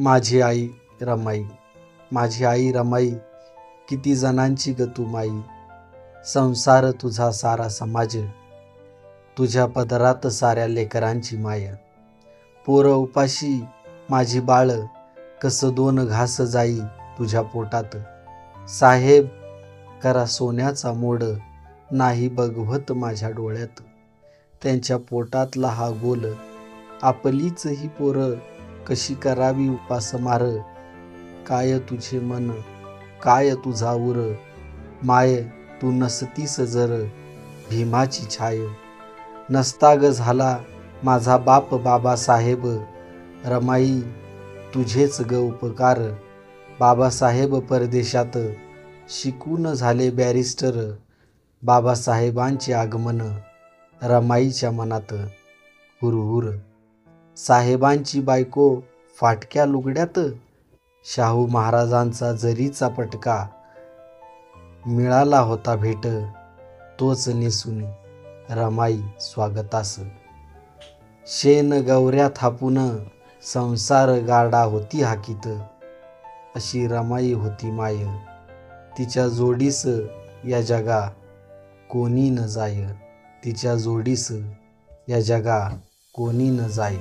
माझी आई रमाई, माझी आई रमाई, किती जणांची ग तू माई. संसार तुझा सारा समाज, तुझ्या पदरात साऱ्या लेकरांची माय. पोरं उपाशी माझी बाळ, कसं दोन घास जाई तुझ्या पोटात. साहेब करा सोन्याचा मोड, नाही बघवत माझ्या डोळ्यात. त्यांच्या पोटातला हा गोल, आपलीच ही पोरं, कशी करावी उपास मार. काय तुझे मन, काय तुझा उर, माय तू नसतीस जर भीमाची छाय. नसता ग झाला माझा बाप बाबासाहेब, रमाई तुझेच ग उपकार. बाबासाहेब परदेशात शिकून झाले बॅरिस्टर, बाबासाहेबांचे आगमन रमाईच्या मनात हुरहुर. साहेबांची बायको फाटक्या लुगड्यात, शाहू महाराजांचा जरीचा पटका. मिळाला होता भेट, तोच नेसून रमाई स्वागतास. शेण गवऱ्या थापून संसार गाडा होती हाकीत, अशी रमाई होती माय. तिच्या जोडीस या जगा कोणी न जाय, तिच्या जोडीस या जगा कोणी न जाय.